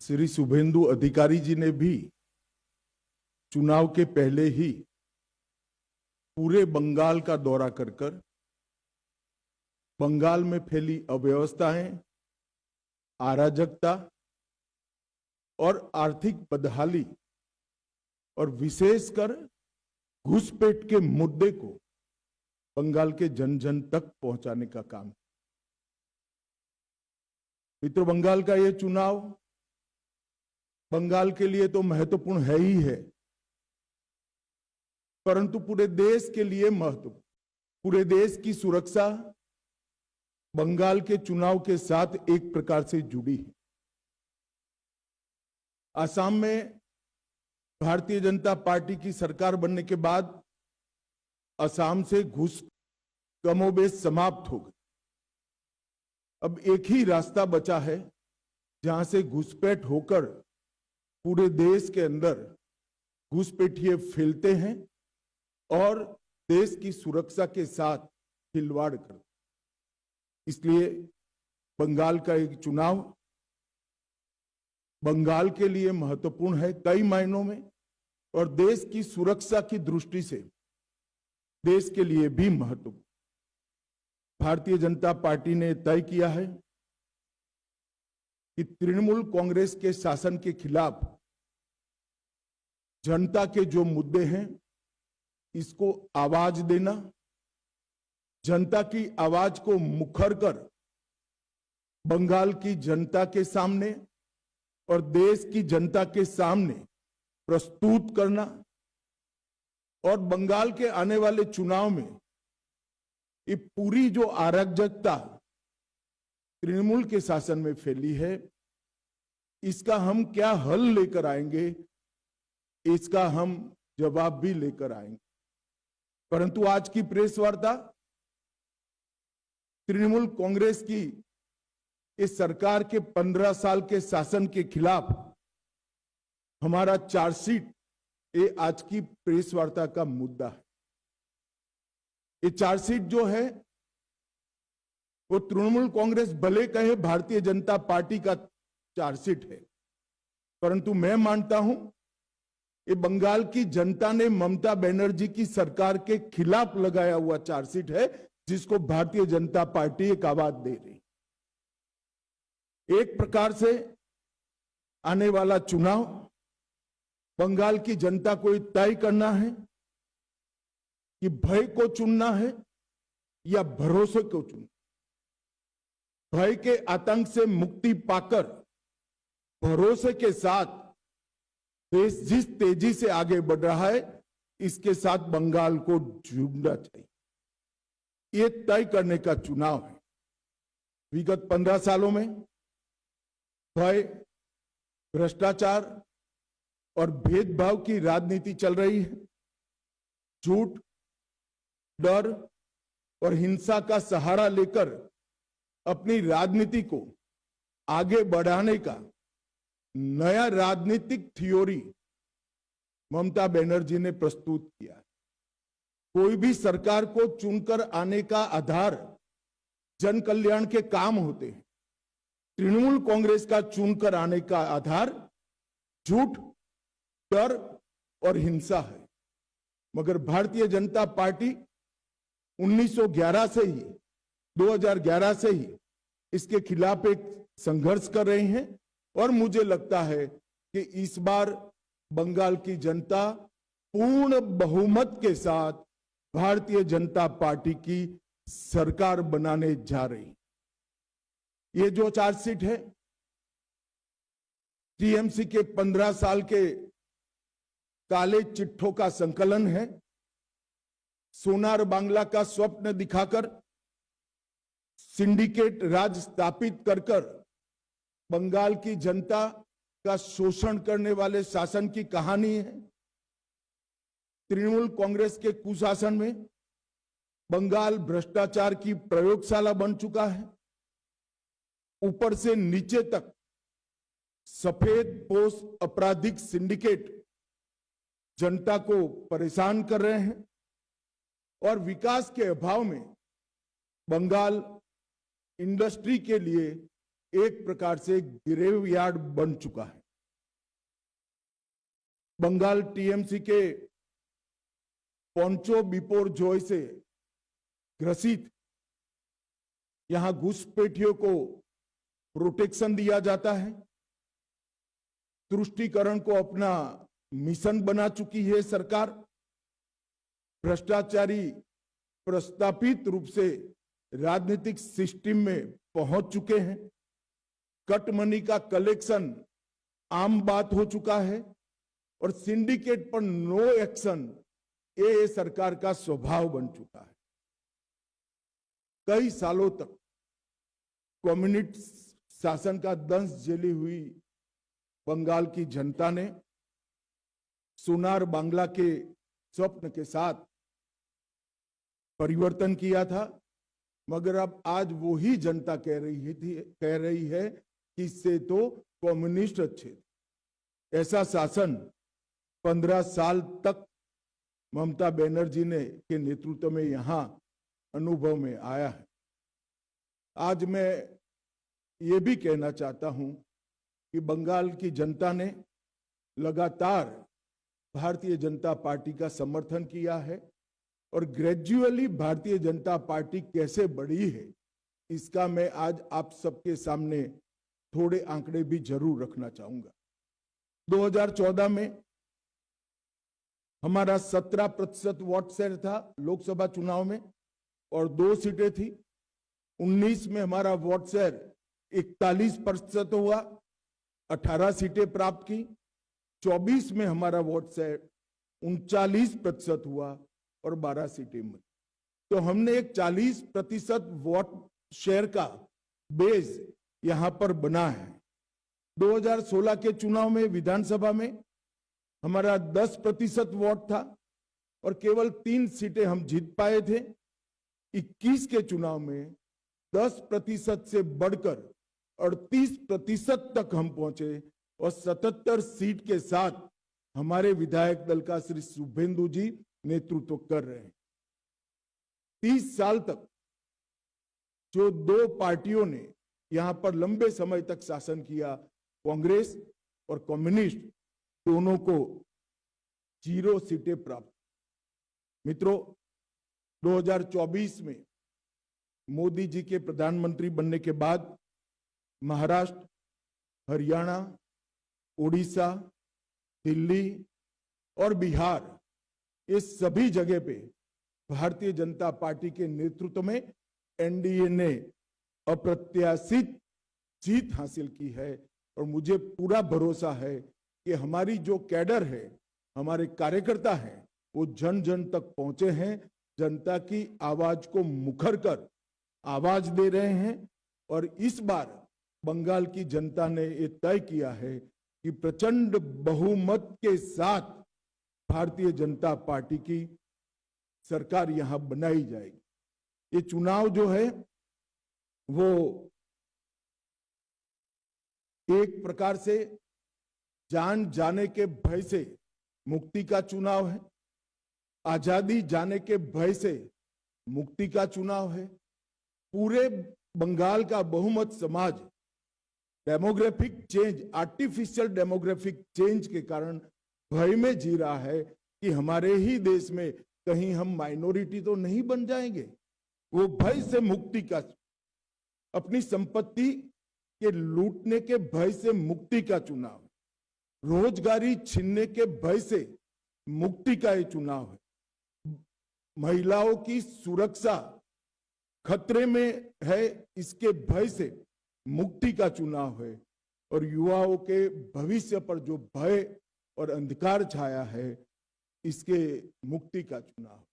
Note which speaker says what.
Speaker 1: श्री शुभेंदु अधिकारी जी ने भी चुनाव के पहले ही पूरे बंगाल का दौरा कर बंगाल में फैली अव्यवस्थाएं, अराजकता और आर्थिक बदहाली और विशेषकर घुसपैठ के मुद्दे को बंगाल के जन जन तक पहुंचाने का काम। मित्रों, बंगाल का ये चुनाव बंगाल के लिए तो महत्वपूर्ण है ही है, परंतु पूरे देश के लिए महत्वपूर्ण। पूरे देश की सुरक्षा बंगाल के चुनाव के साथ एक प्रकार से जुड़ी है। असम में भारतीय जनता पार्टी की सरकार बनने के बाद असम से घुस कमोबेश समाप्त हो गई। अब एक ही रास्ता बचा है जहां से घुसपैठ होकर पूरे देश के अंदर घुसपैठिए फैलते हैं और देश की सुरक्षा के साथ खिलवाड़ करते। इसलिए बंगाल का एक चुनाव बंगाल के लिए महत्वपूर्ण है कई मायनों में, और देश की सुरक्षा की दृष्टि से देश के लिए भी महत्वपूर्ण। भारतीय जनता पार्टी ने तय किया है कि तृणमूल कांग्रेस के शासन के खिलाफ जनता के जो मुद्दे हैं इसको आवाज देना, जनता की आवाज को मुखर कर बंगाल की जनता के सामने और देश की जनता के सामने प्रस्तुत करना, और बंगाल के आने वाले चुनाव में ये पूरी जो अराजकता तृणमूल के शासन में फैली है इसका हम क्या हल लेकर आएंगे, इसका हम जवाब भी लेकर आएंगे। परंतु आज की प्रेस वार्ता तृणमूल कांग्रेस की इस सरकार के 15 साल के शासन के खिलाफ हमारा चार्जशीट, ये आज की प्रेस वार्ता का मुद्दा है। ये चार्जशीट जो है वो तृणमूल कांग्रेस भले कहे भारतीय जनता पार्टी का चार्जशीट है, परंतु मैं मानता हूं ये बंगाल की जनता ने ममता बनर्जी की सरकार के खिलाफ लगाया हुआ चार्जशीट है, जिसको भारतीय जनता पार्टी एक आवाज दे रही। एक प्रकार से आने वाला चुनाव बंगाल की जनता को तय करना है कि भय को चुनना है या भरोसे को चुनना। भय के आतंक से मुक्ति पाकर भरोसे के साथ देश जिस तेजी से आगे बढ़ रहा है इसके साथ बंगाल को जुड़ना चाहिए। ये तय करने का चुनाव है। विगत 15 सालों में भय, भ्रष्टाचार और भेदभाव की राजनीति चल रही है। झूठ, डर और हिंसा का सहारा लेकर अपनी राजनीति को आगे बढ़ाने का नया राजनीतिक थ्योरी ममता बनर्जी ने प्रस्तुत किया है। कोई भी सरकार को चुनकर आने का आधार जन कल्याण के काम होते हैं। तृणमूल कांग्रेस का चुनकर आने का आधार झूठ, डर और हिंसा है। मगर भारतीय जनता पार्टी 1911 से ही 2011 से ही इसके खिलाफ एक संघर्ष कर रहे हैं, और मुझे लगता है कि इस बार बंगाल की जनता पूर्ण बहुमत के साथ भारतीय जनता पार्टी की सरकार बनाने जा रही। ये जो चार्जशीट है टीएमसी के 15 साल के काले चिट्ठों का संकलन है। सोनार बांग्ला का स्वप्न दिखाकर सिंडिकेट राज स्थापित कर बंगाल की जनता का शोषण करने वाले शासन की कहानी है। तृणमूल कांग्रेस के कुशासन में बंगाल भ्रष्टाचार की प्रयोगशाला बन चुका है। ऊपर से नीचे तक सफेद पोश आपराधिक सिंडिकेट जनता को परेशान कर रहे हैं, और विकास के अभाव में बंगाल इंडस्ट्री के लिए एक प्रकार से ग्रेवयार्ड बन चुका है। बंगाल टीएमसी के पोंचो बिपोर जॉय से ग्रसित यहां घुसपैठियों को प्रोटेक्शन दिया जाता है। तुष्टीकरण को अपना मिशन बना चुकी है सरकार। भ्रष्टाचारी प्रस्तापित रूप से राजनीतिक सिस्टम में पहुंच चुके हैं। कट मनी का कलेक्शन आम बात हो चुका है और सिंडिकेट पर नो एक्शन ये सरकार का स्वभाव बन चुका है। कई सालों तक कम्युनिस्ट शासन का दंश झेली हुई बंगाल की जनता ने सोनार बांग्ला के स्वप्न के साथ परिवर्तन किया था, मगर अब आज वही जनता कह रही है कि इससे तो कम्युनिस्ट अच्छे थे। ऐसा शासन 15 साल तक ममता बनर्जी ने के नेतृत्व में यहां अनुभव में आया है। आज मैं ये भी कहना चाहता हूं कि बंगाल की जनता ने लगातार भारतीय जनता पार्टी का समर्थन किया है और ग्रेजुअली भारतीय जनता पार्टी कैसे बढ़ी है इसका मैं आज आप सबके सामने थोड़े आंकड़े भी जरूर रखना चाहूंगा। 2014 में हमारा 17% वोट शेयर था लोकसभा चुनाव में और 2 सीटें थी। 19 में हमारा वोट शेयर 41% हुआ, 18 सीटें प्राप्त की। 24 में हमारा वोट शेयर 39% हुआ और 12 सीटें मिली। तो हमने एक 40% वोट शेयर का बेस यहां पर बना है। 2016 के चुनाव में विधानसभा में हमारा 10% वोट था और केवल 3 सीटें हम जीत पाए थे। 21 के चुनाव में 10% से बढ़कर 38% तक हम पहुंचे और 77 सीट के साथ हमारे विधायक दल का श्री शुभेंदु जी नेतृत्व कर रहे हैं। 30 साल तक जो 2 पार्टियों ने यहां पर लंबे समय तक शासन किया, कांग्रेस और कम्युनिस्ट, दोनों को 0 सीटें प्राप्त। मित्रों, 2024 में मोदी जी के प्रधानमंत्री बनने के बाद महाराष्ट्र, हरियाणा, उड़ीसा, दिल्ली और बिहार, ये सभी जगह पे भारतीय जनता पार्टी के नेतृत्व में एनडीए ने अप्रत्याशित जीत हासिल की है और मुझे पूरा भरोसा है कि हमारी जो कैडर है, हमारे कार्यकर्ता हैं, वो जन जन तक पहुंचे हैं, जनता की आवाज को मुखर कर आवाज दे रहे हैं और इस बार बंगाल की जनता ने ये तय किया है कि प्रचंड बहुमत के साथ भारतीय जनता पार्टी की सरकार यहां बनाई जाएगी। ये चुनाव जो है वो एक प्रकार से जान जाने के भय से मुक्ति का चुनाव है, आजादी जाने के भय से मुक्ति का चुनाव है। पूरे बंगाल का बहुमत समाज demographic change, artificial demographic change के कारण भय में जी रहा है कि हमारे ही देश में कहीं हम माइनॉरिटी तो नहीं बन जाएंगे। वो भय से मुक्ति का, अपनी संपत्ति के लूटने के भय से मुक्ति का चुनाव, रोजगारी छीनने के भय से मुक्ति का ये चुनाव है। महिलाओं की सुरक्षा खतरे में है, इसके भय से मुक्ति का चुनाव है और युवाओं के भविष्य पर जो भय और अंधकार छाया है, इसके मुक्ति का चुनाव।